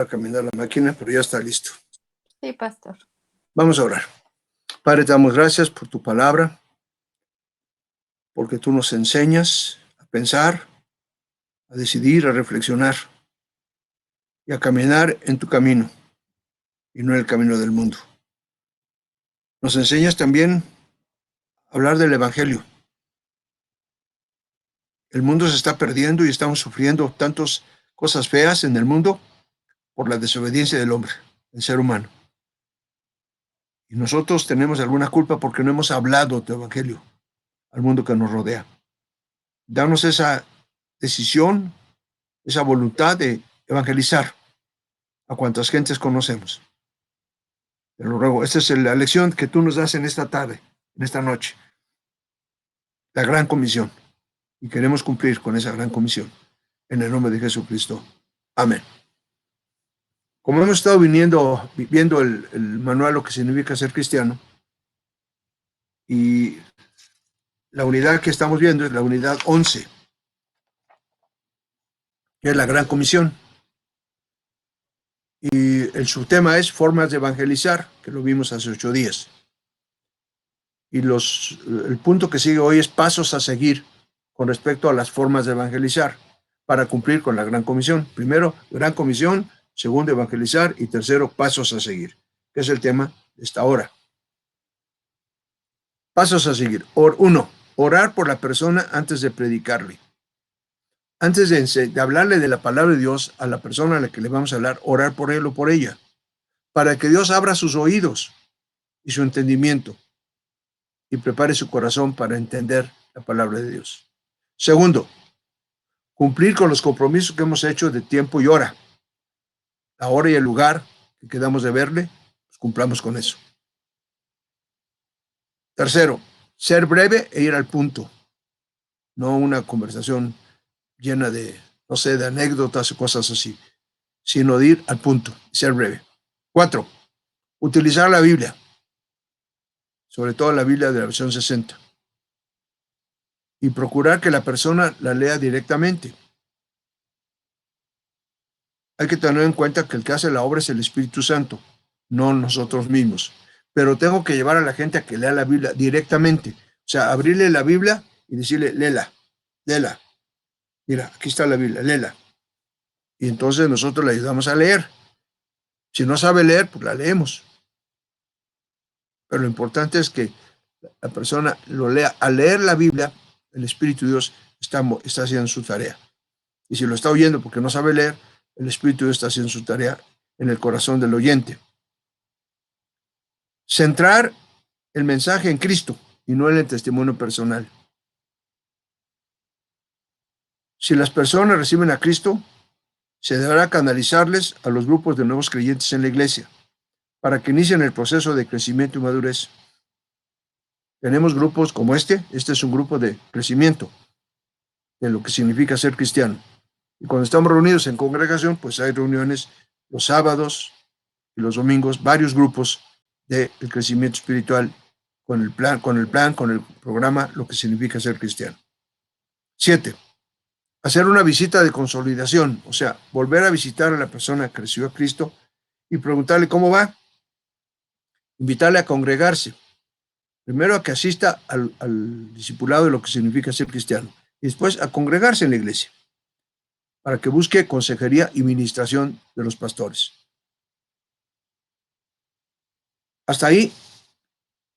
a caminar la máquina, pero ya está listo. Sí, pastor. Vamos a orar. Padre, te damos gracias por tu palabra, porque tú nos enseñas a pensar, a decidir, a reflexionar y a caminar en tu camino y no en el camino del mundo. Nos enseñas también a hablar del Evangelio. El mundo se está perdiendo y estamos sufriendo tantas cosas feas en el mundo por la desobediencia del hombre, el ser humano. Y nosotros tenemos alguna culpa porque no hemos hablado tu Evangelio al mundo que nos rodea. Danos esa decisión, esa voluntad de evangelizar a cuantas gentes conocemos. Te lo ruego, esta es la lección que tú nos das en esta tarde, en esta noche. La gran comisión. Y queremos cumplir con esa gran comisión. En el nombre de Jesucristo. Amén. Como hemos estado viendo el manual, lo que significa ser cristiano, y la unidad que estamos viendo es la unidad 11, que es la gran comisión. Y el subtema es formas de evangelizar, que lo vimos hace 8 días. Y el punto que sigue hoy es pasos a seguir con respecto a las formas de evangelizar para cumplir con la gran comisión. Primero, gran comisión; segundo, evangelizar; y tercero, pasos a seguir, que es el tema de esta hora. Pasos a seguir. 1. Orar por la persona antes de predicarle. Antes de hablarle de la palabra de Dios a la persona a la que le vamos a hablar, orar por él o por ella, para que Dios abra sus oídos y su entendimiento y prepare su corazón para entender la palabra de Dios. Segundo, cumplir con los compromisos que hemos hecho de tiempo y hora. La hora y el lugar que quedamos de verle, pues cumplamos con eso. Tercero, ser breve e ir al punto. No una conversación llena de, no sé, de anécdotas o cosas así, sino de ir al punto, ser breve. 4, utilizar la Biblia, sobre todo la Biblia de la versión 60, y procurar que la persona la lea directamente. Hay que tener en cuenta que el que hace la obra es el Espíritu Santo, no nosotros mismos. Pero tengo que llevar a la gente a que lea la Biblia directamente. O sea, abrirle la Biblia y decirle, léela. Mira, aquí está la Biblia, léela. Y entonces nosotros le ayudamos a leer. Si no sabe leer, pues la leemos. Pero lo importante es que la persona lo lea. Al leer la Biblia, el Espíritu de Dios está haciendo su tarea. Y si lo está oyendo porque no sabe leer, el Espíritu de Dios está haciendo su tarea en el corazón del oyente. Centrar el mensaje en Cristo y no en el testimonio personal. Si las personas reciben a Cristo, se deberá canalizarles a los grupos de nuevos creyentes en la iglesia para que inicien el proceso de crecimiento y madurez. Tenemos grupos como este es un grupo de crecimiento de lo que significa ser cristiano. Y cuando estamos reunidos en congregación, pues hay reuniones los sábados y los domingos, varios grupos de crecimiento espiritual con el programa, lo que significa ser cristiano. 7. Hacer una visita de consolidación, o sea, volver a visitar a la persona que recibió a Cristo y preguntarle cómo va. Invitarle a congregarse. Primero a que asista al discipulado de lo que significa ser cristiano y después a congregarse en la iglesia para que busque consejería y ministración de los pastores. Hasta ahí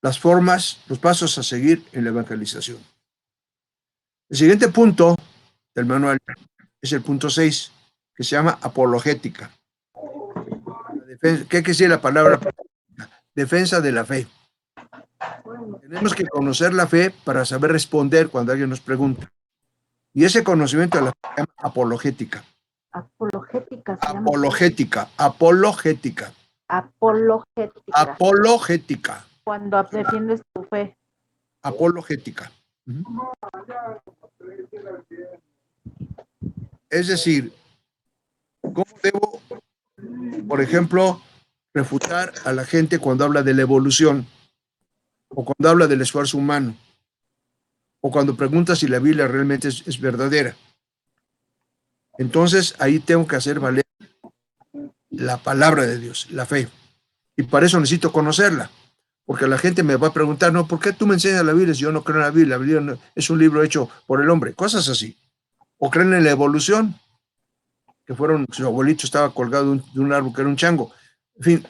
las formas, los pasos a seguir en la evangelización. El siguiente punto del manual es el punto 6, que se llama apologética. ¿Qué quiere decir la palabra? Defensa de la fe. Tenemos que conocer la fe para saber responder cuando alguien nos pregunta. Y ese conocimiento de la fe se llama apologética. Apologética. Apologética. Apologética. Cuando defiendes tu fe. Apologética. Es decir, ¿cómo debo, por ejemplo, refutar a la gente cuando habla de la evolución o cuando habla del esfuerzo humano o cuando pregunta si la Biblia realmente es verdadera? Entonces ahí tengo que hacer valer la palabra de Dios, la fe. Y para eso necesito conocerla. Porque la gente me va a preguntar, no, ¿por qué tú me enseñas la Biblia si yo no creo en la Biblia? La Biblia es un libro hecho por el hombre. Cosas así. O creen en la evolución, que su abuelito estaba colgado de un árbol que era un chango. En fin,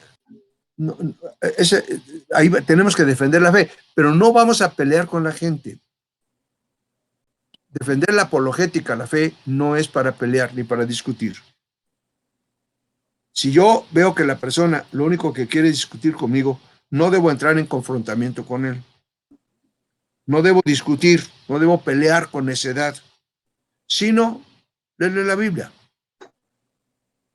no, ahí tenemos que defender la fe, pero no vamos a pelear con la gente. Defender la apologética, la fe, no es para pelear ni para discutir. Si yo veo que la persona lo único que quiere es discutir conmigo, no debo entrar en confrontamiento con él. No debo discutir, no debo pelear con necedad, sino leerle la Biblia.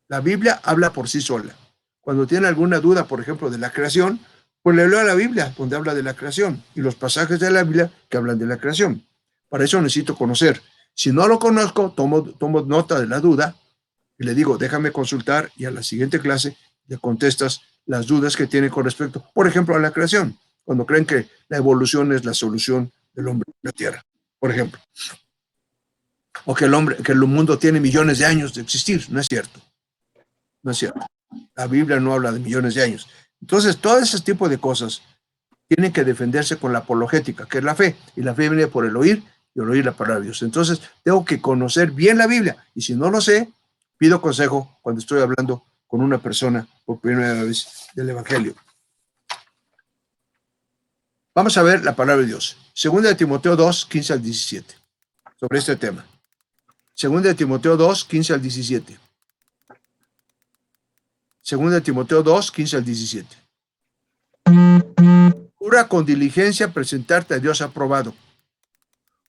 La Biblia habla por sí sola. Cuando tiene alguna duda, por ejemplo, de la creación, pues le leo a la Biblia, donde habla de la creación, y los pasajes de la Biblia que hablan de la creación. Para eso necesito conocer. Si no lo conozco, tomo nota de la duda y le digo, déjame consultar, y a la siguiente clase le contestas las dudas que tiene con respecto, por ejemplo, a la creación, cuando creen que la evolución es la solución del hombre en la Tierra, por ejemplo. O que el mundo tiene millones de años de existir. No es cierto. No es cierto. La Biblia no habla de millones de años. Entonces, todo ese tipo de cosas tienen que defenderse con la apologética, que es la fe. Y la fe viene por el oír y el oír la palabra de Dios. Entonces, tengo que conocer bien la Biblia. Y si no lo sé, pido consejo cuando estoy hablando con una persona por primera vez del Evangelio. Vamos a ver la palabra de Dios. Segunda de Timoteo 2, 15 al 17. Sobre este tema. Segunda de Timoteo 2, 15 al 17. Segunda de Timoteo 2, 15 al 17. Procura con diligencia presentarte a Dios aprobado,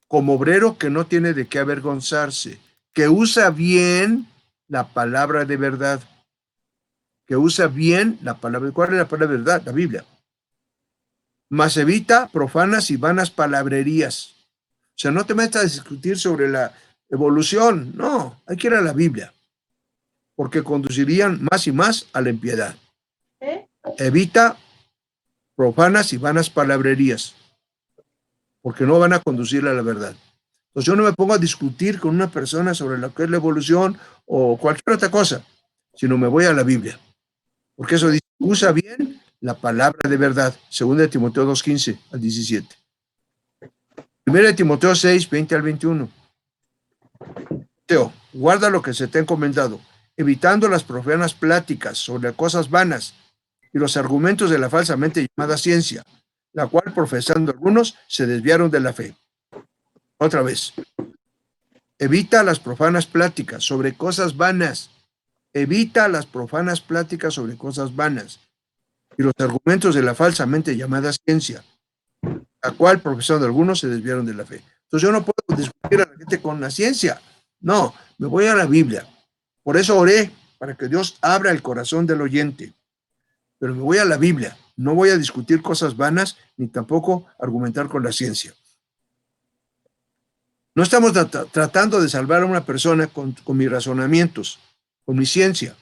como obrero que no tiene de qué avergonzarse, que usa bien la palabra de verdad. Que usa bien la palabra. ¿Cuál es la palabra de verdad? La Biblia. Mas evita profanas y vanas palabrerías. O sea, no te metas a discutir sobre la evolución. No, hay que ir a la Biblia, porque conducirían más y más a la impiedad. Evita profanas y vanas palabrerías, porque no van a conducir a la verdad. Entonces yo no me pongo a discutir con una persona sobre lo que es la evolución o cualquier otra cosa, sino me voy a la Biblia, porque eso dice, usa bien la palabra de verdad. Segunda de Timoteo 2, 15 al 17. Primera de Timoteo 6, 20 al 21. Teo, guarda lo que se te ha encomendado, evitando las profanas pláticas sobre cosas vanas y los argumentos de la falsamente llamada ciencia, la cual profesando algunos se desviaron de la fe. Otra vez, evita las profanas pláticas sobre cosas vanas, evita las profanas pláticas sobre cosas vanas y los argumentos de la falsamente llamada ciencia, la cual profesando algunos se desviaron de la fe. Entonces yo no puedo discutir a la gente con la ciencia, no, me voy a la Biblia. Por eso oré, para que Dios abra el corazón del oyente. Pero me voy a la Biblia, no voy a discutir cosas vanas, ni tampoco argumentar con la ciencia. No estamos tratando de salvar a una persona con mis razonamientos, con mi ciencia,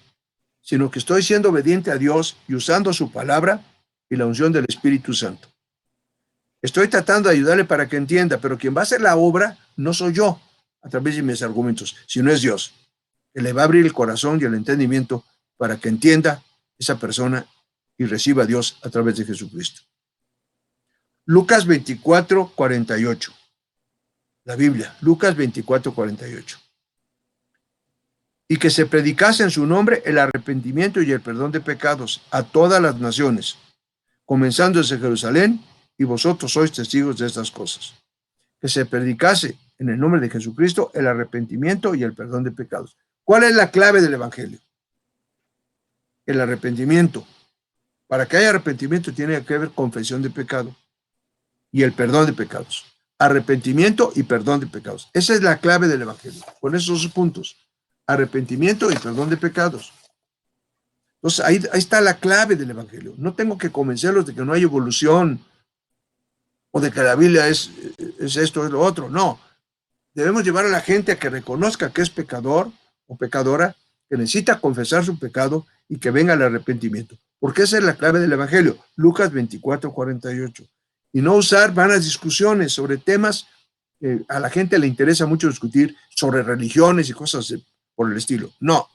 sino que estoy siendo obediente a Dios y usando su palabra y la unción del Espíritu Santo. Estoy tratando de ayudarle para que entienda, pero quien va a hacer la obra no soy yo, a través de mis argumentos, sino es Dios, que le va a abrir el corazón y el entendimiento para que entienda esa persona y reciba a Dios a través de Jesucristo. Lucas 24, 48. La Biblia, Lucas 24, 48. Y que se predicase en su nombre el arrepentimiento y el perdón de pecados a todas las naciones, comenzando desde Jerusalén, y vosotros sois testigos de estas cosas. Que se predicase en el nombre de Jesucristo el arrepentimiento y el perdón de pecados. ¿Cuál es la clave del Evangelio? El arrepentimiento. Para que haya arrepentimiento tiene que haber confesión de pecado y el perdón de pecados. Arrepentimiento y perdón de pecados. Esa es la clave del Evangelio. Con esos dos puntos. Arrepentimiento y perdón de pecados. Entonces, ahí está la clave del Evangelio. No tengo que convencerlos de que no hay evolución o de que la Biblia es esto, es lo otro. No. Debemos llevar a la gente a que reconozca que es pecador o pecadora, que necesita confesar su pecado y que venga al arrepentimiento. Porque esa es la clave del Evangelio. Lucas 24, 48. Y no usar vanas discusiones sobre temas que a la gente le interesa mucho discutir, sobre religiones y cosas por el estilo. No.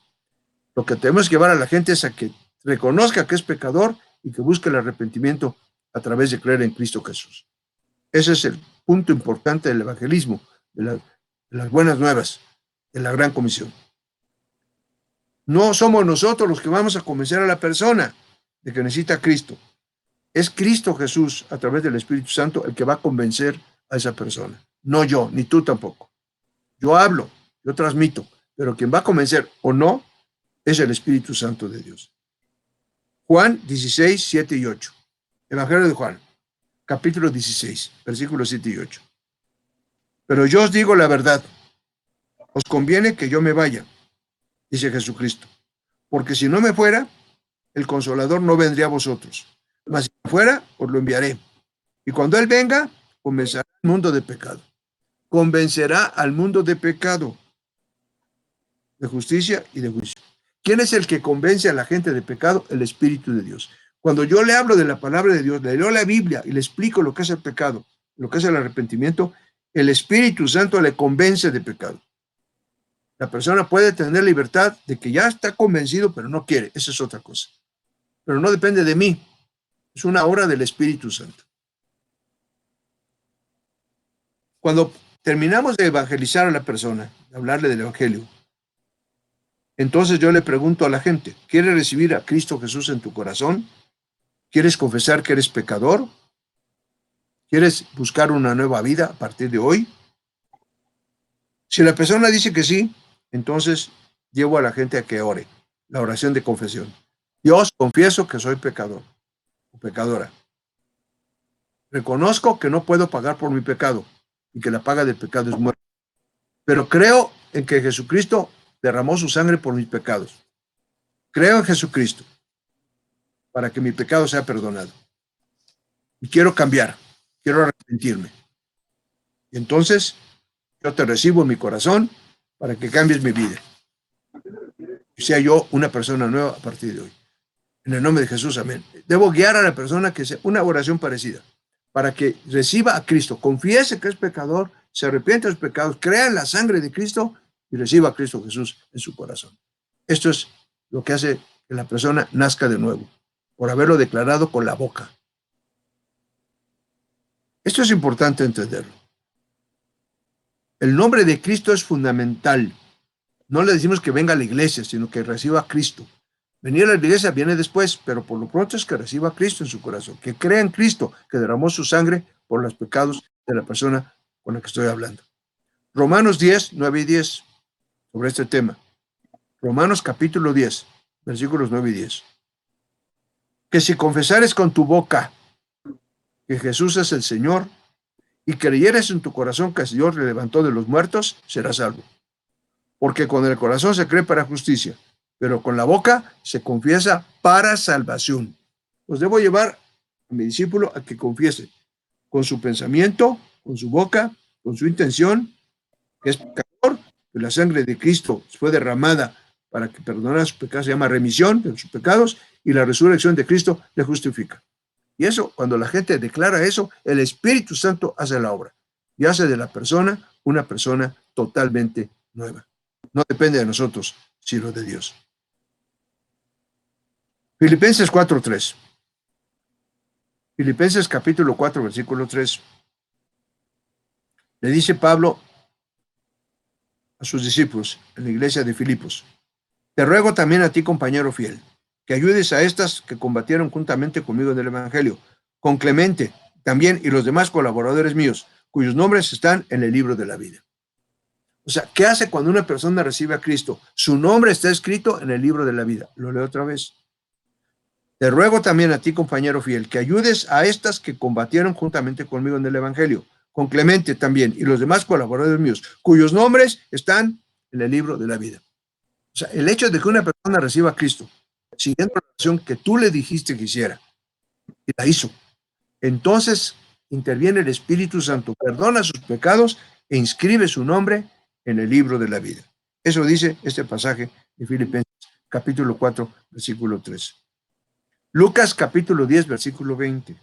Lo que tenemos que llevar a la gente es a que reconozca que es pecador y que busque el arrepentimiento a través de creer en Cristo Jesús. Ese es el punto importante del evangelismo, de las buenas nuevas, de la gran comisión. No somos nosotros los que vamos a convencer a la persona de que necesita a Cristo. Es Cristo Jesús, a través del Espíritu Santo, el que va a convencer a esa persona. No yo, ni tú tampoco. Yo hablo, yo transmito, pero quien va a convencer o no es el Espíritu Santo de Dios. Juan 16, 7 y 8. Evangelio de Juan, capítulo 16, versículos 7 y 8. Pero yo os digo la verdad, os conviene que yo me vaya, dice Jesucristo, porque si no me fuera, el Consolador no vendría a vosotros, mas si fuera, os lo enviaré. Y cuando Él venga, convencerá al mundo de pecado. Convencerá al mundo de pecado, de justicia y de juicio. ¿Quién es el que convence a la gente de pecado? El Espíritu de Dios. Cuando yo le hablo de la palabra de Dios, le leo la Biblia y le explico lo que es el pecado, lo que es el arrepentimiento, el Espíritu Santo le convence de pecado. La persona puede tener libertad de que ya está convencido, pero no quiere. Esa es otra cosa. Pero no depende de mí. Es una obra del Espíritu Santo. Cuando terminamos de evangelizar a la persona, de hablarle del Evangelio, entonces yo le pregunto a la gente, ¿quieres recibir a Cristo Jesús en tu corazón? ¿Quieres confesar que eres pecador? ¿Quieres buscar una nueva vida a partir de hoy? Si la persona dice que sí, entonces llevo a la gente a que ore, la oración de confesión. Dios, confieso que soy pecador o pecadora. Reconozco que no puedo pagar por mi pecado y que la paga del pecado es muerte. Pero creo en que Jesucristo derramó su sangre por mis pecados. Creo en Jesucristo para que mi pecado sea perdonado. Y quiero cambiar, quiero arrepentirme. Y entonces yo te recibo en mi corazón para que cambies mi vida. Y sea yo una persona nueva a partir de hoy. En el nombre de Jesús, amén. Debo guiar a la persona que sea una oración parecida, para que reciba a Cristo, confiese que es pecador, se arrepiente de los pecados, crea en la sangre de Cristo y reciba a Cristo Jesús en su corazón. Esto es lo que hace que la persona nazca de nuevo, por haberlo declarado con la boca. Esto es importante entenderlo. El nombre de Cristo es fundamental. No le decimos que venga a la iglesia, sino que reciba a Cristo. Venir a la iglesia viene después, pero por lo pronto es que reciba a Cristo en su corazón, que crea en Cristo, que derramó su sangre por los pecados de la persona con la que estoy hablando. Romanos 10, 9 y 10, sobre este tema. Romanos capítulo 10, versículos 9 y 10. Que si confesares con tu boca que Jesús es el Señor y creyeres en tu corazón que Dios le levantó de los muertos, serás salvo. Porque con el corazón se cree para justicia, pero con la boca se confiesa para salvación. Pues debo llevar a mi discípulo a que confiese con su pensamiento, con su boca, con su intención, que es pecador, que la sangre de Cristo fue derramada para que perdonara sus pecados, se llama remisión de sus pecados, y la resurrección de Cristo le justifica. Y eso, cuando la gente declara eso, el Espíritu Santo hace la obra y hace de la persona una persona totalmente nueva. No depende de nosotros, sino de Dios. Filipenses 4:3. Filipenses capítulo 4, versículo 3. Le dice Pablo a sus discípulos en la iglesia de Filipos: te ruego también a ti, compañero fiel, que ayudes a estas que combatieron juntamente conmigo en el Evangelio, con Clemente también y los demás colaboradores míos, cuyos nombres están en el libro de la vida. O sea, ¿qué hace cuando una persona recibe a Cristo? Su nombre está escrito en el libro de la vida. Lo leo otra vez. Te ruego también a ti, compañero fiel, que ayudes a estas que combatieron juntamente conmigo en el Evangelio, con Clemente también y los demás colaboradores míos, cuyos nombres están en el libro de la vida. O sea, el hecho de que una persona reciba a Cristo, siguiendo la oración que tú le dijiste que hiciera, y la hizo, entonces interviene el Espíritu Santo, perdona sus pecados e inscribe su nombre en el libro de la vida. Eso dice este pasaje de Filipenses, capítulo 4, versículo 3. Lucas, capítulo 10, versículo 20.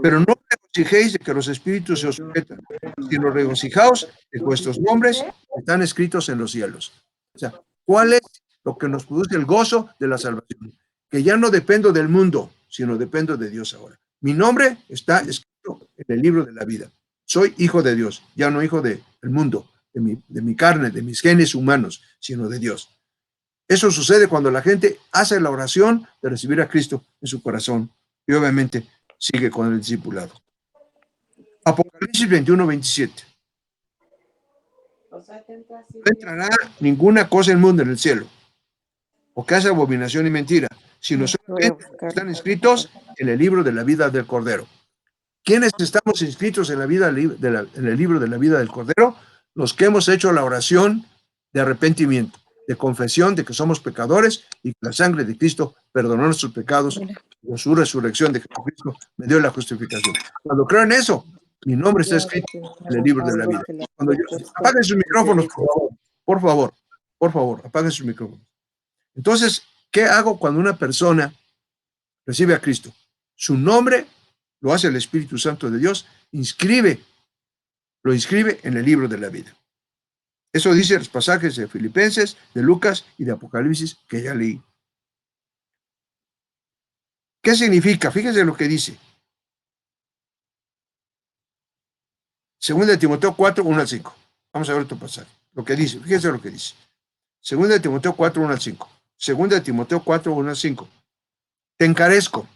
Pero no regocijéis de que los espíritus se os sujetan, sino regocijaos de que vuestros nombres están escritos en los cielos. O sea, ¿cuál es lo que nos produce el gozo de la salvación, que ya no dependo del mundo, sino dependo de Dios ahora. Mi nombre está escrito en el libro de la vida. Soy hijo de Dios, ya no hijo del mundo, de mi carne, de mis genes humanos, sino de Dios. Eso sucede cuando la gente hace la oración de recibir a Cristo en su corazón y obviamente sigue con el discipulado. Apocalipsis 21:27. No entrará ninguna cosa inmunda en el cielo, o que hace abominación y mentira, sino solamente los que están inscritos en el libro de la vida del Cordero. ¿Quiénes estamos inscritos en, en el libro de la vida del Cordero? Los que hemos hecho la oración de arrepentimiento, de confesión de que somos pecadores y que la sangre de Cristo perdonó nuestros pecados, y su resurrección de Jesucristo me dio la justificación. Cuando creo en eso, mi nombre está escrito en el libro de la vida. Apaguen sus micrófonos, por favor, apaguen sus micrófonos. Entonces, ¿qué hago cuando una persona recibe a Cristo? Su nombre lo hace el Espíritu Santo de Dios, lo inscribe en el libro de la vida. Eso dice los pasajes de Filipenses, de Lucas y de Apocalipsis que ya leí. ¿Qué significa? Fíjense lo que dice. 2 de Timoteo 4, 1 al 5. Vamos a ver otro pasaje. Lo que dice, fíjense lo que dice. 2 de Timoteo 4, 1 al 5. 2 de Timoteo 4, 1 al 5. Te encarezco.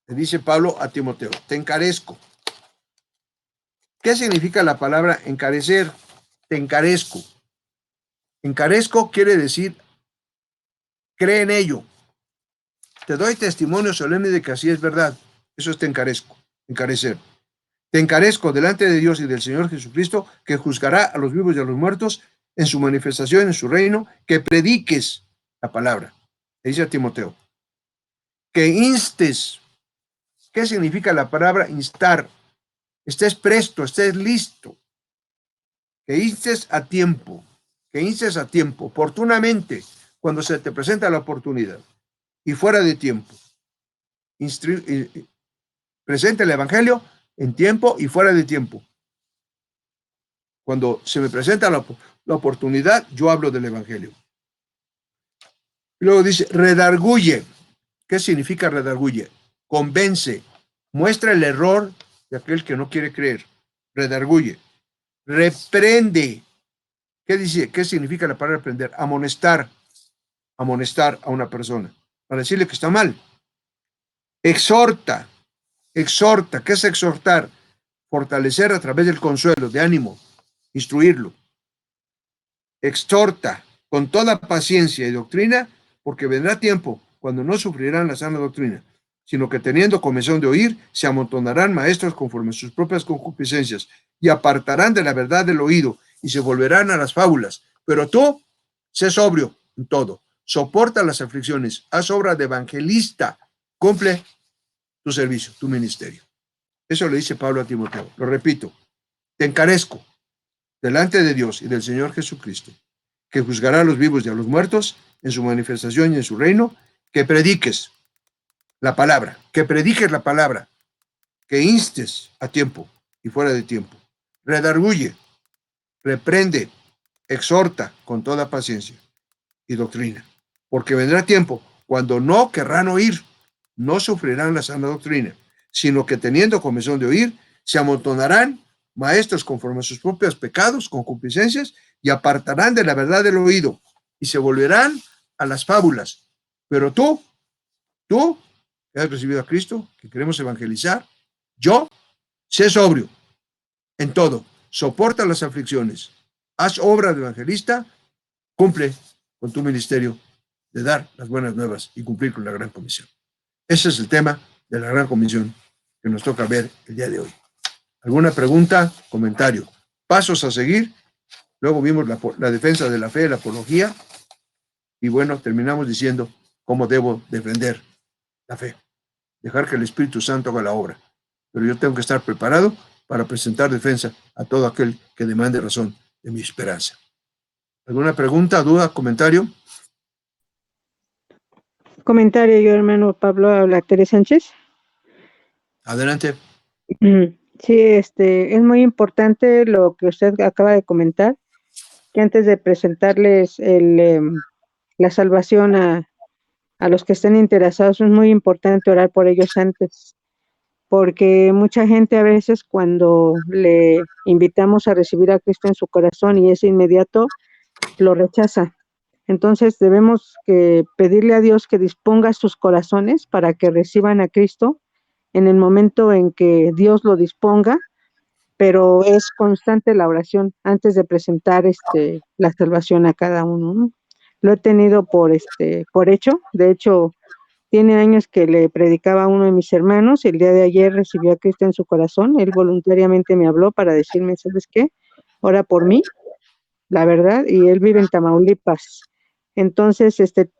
Le dice Pablo a Timoteo, te encarezco. ¿Qué significa la palabra encarecer? Te encarezco. Encarezco quiere decir, cree en ello. Te doy testimonio solemne de que así es verdad. Eso es te encarezco, encarecer. Te encarezco delante de Dios y del Señor Jesucristo, que juzgará a los vivos y a los muertos en su manifestación, en su reino, que prediques la palabra. Le dice a Timoteo. Que instes. ¿Qué significa la palabra instar? Estés presto, estés listo. Que instes a tiempo. Oportunamente, cuando se te presenta la oportunidad. Y fuera de tiempo. Presenta el Evangelio en tiempo y fuera de tiempo. Cuando se me presenta la oportunidad, yo hablo del Evangelio. Luego dice, redarguye. ¿Qué significa redarguye? Convence, muestra el error de aquel que no quiere creer. Redarguye. Reprende. ¿Qué dice? ¿Qué significa la palabra reprender? Amonestar a una persona, para decirle que está mal. Exhorta. ¿Qué es exhortar? Fortalecer a través del consuelo, de ánimo, instruirlo. Exhorta con toda paciencia y doctrina, porque vendrá tiempo cuando no sufrirán la sana doctrina, sino que teniendo comezón de oír, se amontonarán maestros conforme a sus propias concupiscencias, y apartarán de la verdad del oído, y se volverán a las fábulas. Pero tú, sé sobrio en todo, soporta las aflicciones, haz obra de evangelista, cumple tu servicio, tu ministerio. Eso le dice Pablo a Timoteo. Lo repito, te encarezco delante de Dios y del Señor Jesucristo, que juzgará a los vivos y a los muertos en su manifestación y en su reino, que prediques la palabra, que instes a tiempo y fuera de tiempo, redarguye, reprende, exhorta con toda paciencia y doctrina, porque vendrá tiempo cuando no querrán oír, no sufrirán la sana doctrina, sino que teniendo comezón de oír, se amontonarán maestros conforme a sus propios pecados, concupiscencias, y apartarán de la verdad del oído, y se volverán a las fábulas. Pero tú, que has recibido a Cristo, que queremos evangelizar, sé sobrio en todo, soporta las aflicciones, haz obra de evangelista, cumple con tu ministerio de dar las buenas nuevas y cumplir con la gran comisión. Ese es el tema de la gran comisión que nos toca ver el día de hoy. ¿Alguna pregunta? Comentario. Pasos a seguir. Luego vimos la defensa de la fe, la apología. Y bueno, terminamos diciendo cómo debo defender la fe. Dejar que el Espíritu Santo haga la obra. Pero yo tengo que estar preparado para presentar defensa a todo aquel que demande razón de mi esperanza. ¿Alguna pregunta, duda, comentario? Comentario, yo hermano Pablo, habla Teresa Sánchez. Adelante. Sí, es muy importante lo que usted acaba de comentar, que antes de presentarles la salvación a los que estén interesados, es muy importante orar por ellos antes, porque mucha gente a veces cuando le invitamos a recibir a Cristo en su corazón y es inmediato, lo rechaza. Entonces debemos pedirle a Dios que disponga sus corazones para que reciban a Cristo en el momento en que Dios lo disponga, pero es constante la oración antes de presentar la salvación a cada uno, ¿no? Lo he tenido por hecho. De hecho, tiene años que le predicaba a uno de mis hermanos. El día de ayer recibió a Cristo en su corazón. Él voluntariamente me habló para decirme, ¿sabes qué? Ora por mí, la verdad, y él vive en Tamaulipas. Entonces,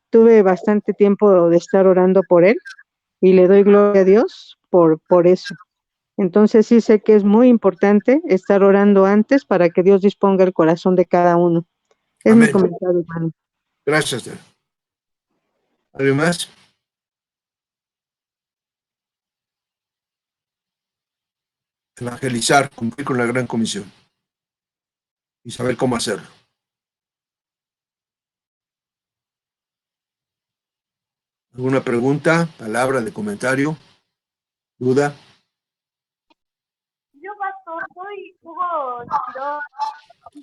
tuve bastante tiempo de estar orando por él y le doy gloria a Dios por eso. Entonces sí sé que es muy importante estar orando antes para que Dios disponga el corazón de cada uno. Es Amén. mi comentario, hermano. Gracias, Tere. ¿Alguien más? Evangelizar, cumplir con la gran comisión y saber cómo hacerlo. ¿Alguna pregunta, palabra de comentario, duda? Yo, pastor, soy Hugo Chiró.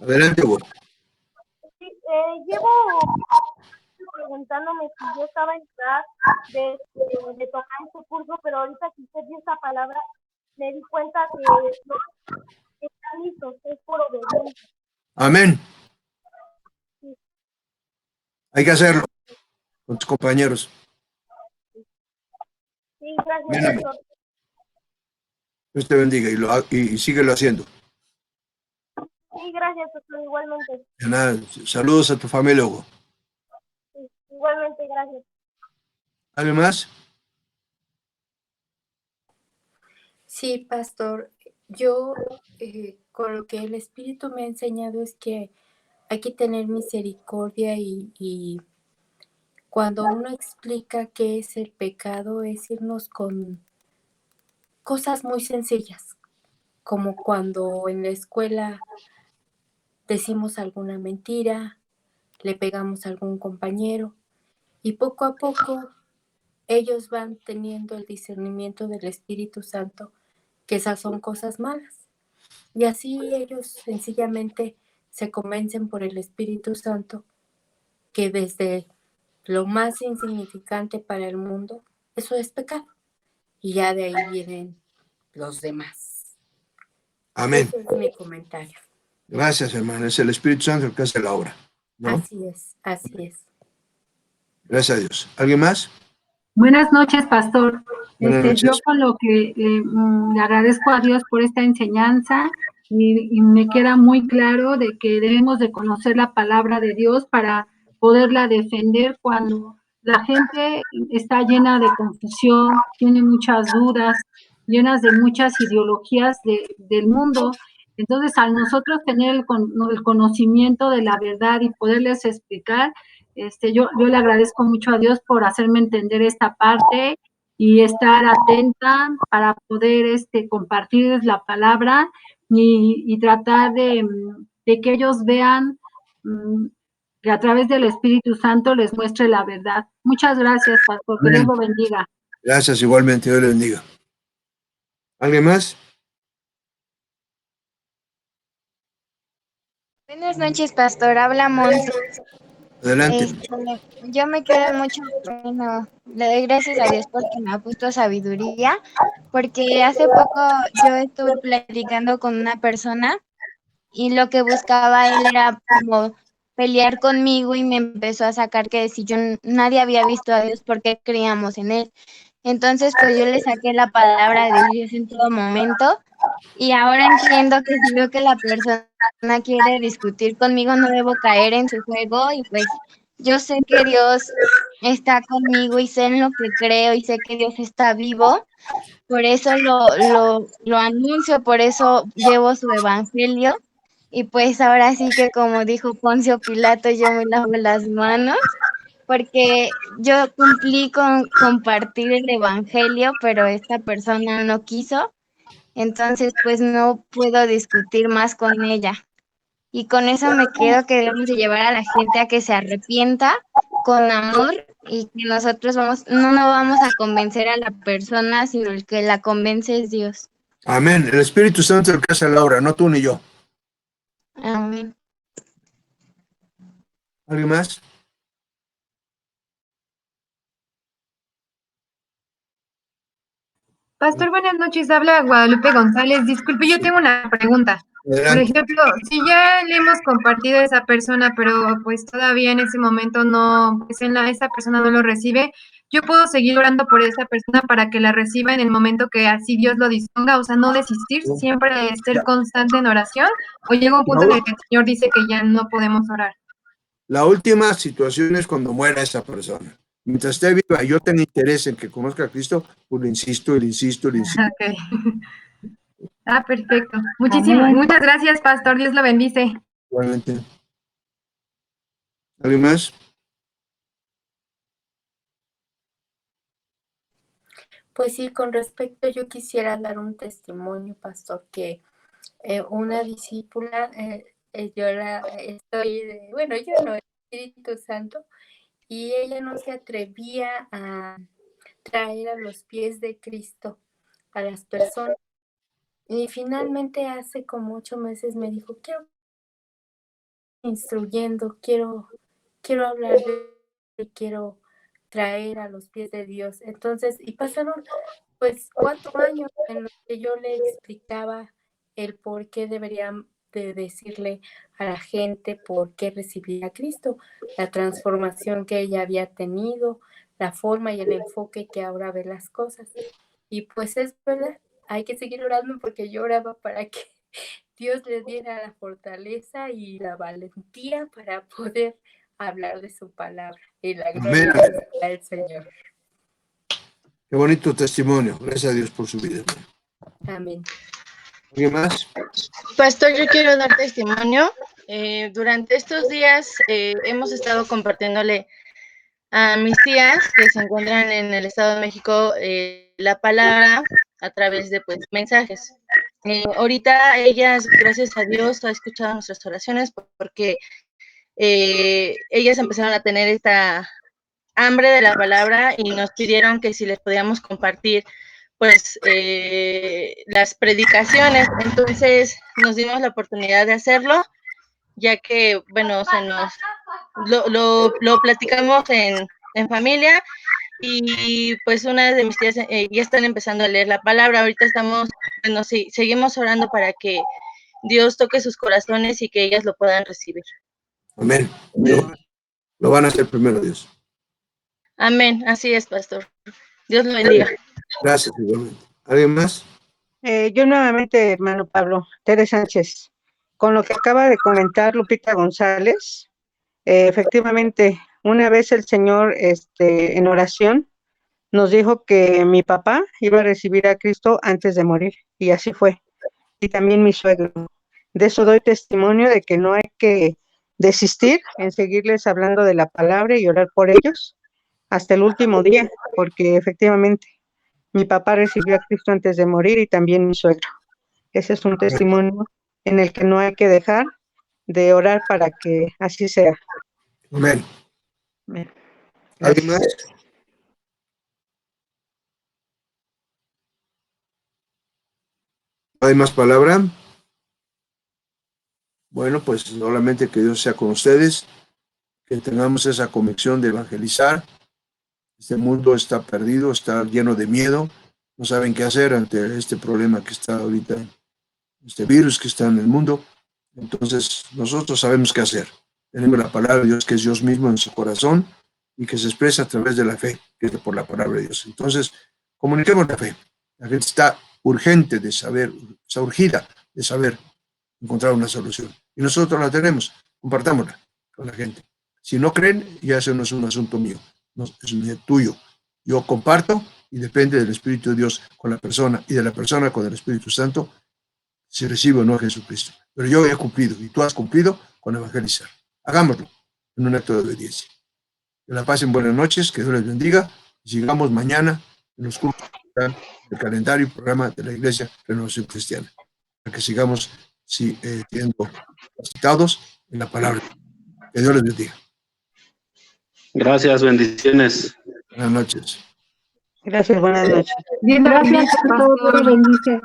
Adelante, Hugo. Sí, llevo preguntándome si yo estaba en edad de tocar este curso, pero ahorita que usted dio esta palabra, me di cuenta que no están listos, es por obediencia. Amén. Sí, Hay que hacerlo con tus compañeros. sí, gracias, Amén, amén. pastor. Dios te bendiga y síguelo haciendo. Sí, gracias, pastor, igualmente. De nada, saludos a tu familia, Hugo. Sí, igualmente, gracias. ¿Alguien más? Sí, pastor, yo con lo que el Espíritu me ha enseñado es que hay que tener misericordia y cuando uno explica qué es el pecado es irnos con cosas muy sencillas, como cuando en la escuela decimos alguna mentira, le pegamos a algún compañero y poco a poco ellos van teniendo el discernimiento del Espíritu Santo que esas son cosas malas. Y así ellos sencillamente se convencen por el Espíritu Santo que desde lo más insignificante para el mundo, eso es pecado. Y ya de ahí vienen los demás. Amén. Ese es mi comentario. Gracias, hermano. Es el Espíritu Santo el que hace la obra, ¿no? Así es, así es. Gracias a Dios. ¿Alguien más? Buenas noches, pastor. Buenas noches. Yo con lo que le agradezco a Dios por esta enseñanza y me queda muy claro de que debemos de conocer la palabra de Dios para poderla defender cuando la gente está llena de confusión, tiene muchas dudas, llenas de muchas ideologías del mundo. Entonces, al nosotros tener el conocimiento de la verdad y poderles explicar, yo le agradezco mucho a Dios por hacerme entender esta parte y estar atenta para poder compartirles la palabra y tratar de que ellos vean que a través del Espíritu Santo les muestre la verdad. Muchas gracias, pastor. Que Dios lo bendiga. Gracias, igualmente. Dios le bendiga. ¿Alguien más? Buenas noches, pastor. Habla Monse. Adelante. Yo me quedo mucho, bueno, le doy gracias a Dios porque me ha puesto sabiduría, porque hace poco yo estuve platicando con una persona y lo que buscaba él era como pelear conmigo y me empezó a sacar que si nadie había visto a Dios, ¿por qué creíamos en él? Entonces, pues yo le saqué la palabra de Dios en todo momento. Y ahora entiendo que si veo que la persona quiere discutir conmigo, no debo caer en su juego y pues yo sé que Dios está conmigo y sé en lo que creo y sé que Dios está vivo. Por eso lo anuncio, por eso llevo su evangelio. Y pues ahora sí que como dijo Poncio Pilato, yo me lavo las manos porque yo cumplí con compartir el evangelio, pero esta persona no quiso. Entonces, pues no puedo discutir más con ella. Y con eso me quedo que debemos de llevar a la gente a que se arrepienta con amor y que nosotros no vamos a convencer a la persona, sino el que la convence es Dios. Amén. El Espíritu Santo es el que hace la obra, no tú ni yo. Amén. ¿Alguien más? Pastor, buenas noches. Habla Guadalupe González. Disculpe, yo tengo una pregunta. Por Adelante. ejemplo, si ya le hemos compartido a esa persona, pero pues todavía en ese momento no, pues esa persona no lo recibe, ¿yo puedo seguir orando por esa persona para que la reciba en el momento que así Dios lo disponga? O sea, no desistir, siempre ser constante en oración, o llega un punto en el que el Señor dice que ya no podemos orar. La última situación es cuando muera esa persona. Mientras esté viva y yo tenga interés en que conozca a Cristo, pues le insisto, le insisto, le insisto. Ok. Ah, perfecto. Muchas gracias, Pastor. Dios lo bendice. Igualmente. ¿Alguien más? Pues sí, con respecto, yo quisiera dar un testimonio, pastor, que una discípula, yo yo no, el Espíritu Santo, y ella no se atrevía a traer a los pies de Cristo a las personas. Y finalmente hace como 8 meses me dijo, quiero hablar quiero traer a los pies de Dios. Entonces, y pasaron pues 4 años en los que yo le explicaba el por qué deberían de decirle a la gente por qué recibía a Cristo, la transformación que ella había tenido, la forma y el enfoque que ahora ve las cosas. Y pues es verdad, hay que seguir orando porque yo oraba para que Dios le diera la fortaleza y la valentía para poder hablar de su palabra. Y la gloria al Señor. Qué bonito testimonio. Gracias a Dios por su vida. Amén. ¿Alguien más? Pastor, yo quiero dar testimonio. Durante estos días hemos estado compartiéndole a mis tías que se encuentran en el Estado de México la palabra a través de mensajes. Ahorita ellas, gracias a Dios, ha escuchado nuestras oraciones porque ellas empezaron a tener esta hambre de la palabra y nos pidieron que si les podíamos compartir las predicaciones. Entonces nos dimos la oportunidad de hacerlo, ya que, bueno, lo platicamos en familia y pues una de mis tías ya están empezando a leer la palabra. Ahorita seguimos orando para que Dios toque sus corazones y que ellas lo puedan recibir. Amén. Lo van a hacer primero, Dios. Amén, así es, pastor. Dios lo bendiga. Gracias, igualmente. ¿Alguien más? Yo nuevamente, hermano Pablo, Tere Sánchez, con lo que acaba de comentar Lupita González, efectivamente, una vez el Señor, en oración, nos dijo que mi papá iba a recibir a Cristo antes de morir, y así fue, y también mi suegro. De eso doy testimonio de que no hay que desistir en seguirles hablando de la palabra y orar por ellos hasta el último día, porque efectivamente mi papá recibió a Cristo antes de morir y también mi suegro. Ese es un testimonio en el que no hay que dejar de orar para que así sea. Amén. Amén. ¿Alguien más? ¿No hay más palabra? Bueno, pues solamente que Dios sea con ustedes, que tengamos esa convicción de evangelizar. Este mundo está perdido, está lleno de miedo, no saben qué hacer ante este problema que está ahorita, este virus que está en el mundo. Entonces, nosotros sabemos qué hacer. Tenemos la palabra de Dios, que es Dios mismo en su corazón y que se expresa a través de la fe, que es por la palabra de Dios. Entonces, comuniquemos la fe. La gente está urgente de saber, está urgida de saber encontrar una solución. Y nosotros la tenemos, compartámosla con la gente. Si no creen, ya eso no es un asunto mío, no, es tuyo. Yo comparto y depende del Espíritu de Dios con la persona y de la persona con el Espíritu Santo, si recibe o no a Jesucristo. Pero yo he cumplido y tú has cumplido con evangelizar. Hagámoslo en un acto de obediencia. Que la pasen buenas noches, que Dios les bendiga y sigamos mañana en los cursos del calendario y programa de la Iglesia Renovación Cristiana, para que sigamos siendo citados en la palabra. Que Dios les bendiga. Gracias, bendiciones. Buenas noches. Gracias, buenas noches. Gracias, pastor, bendice.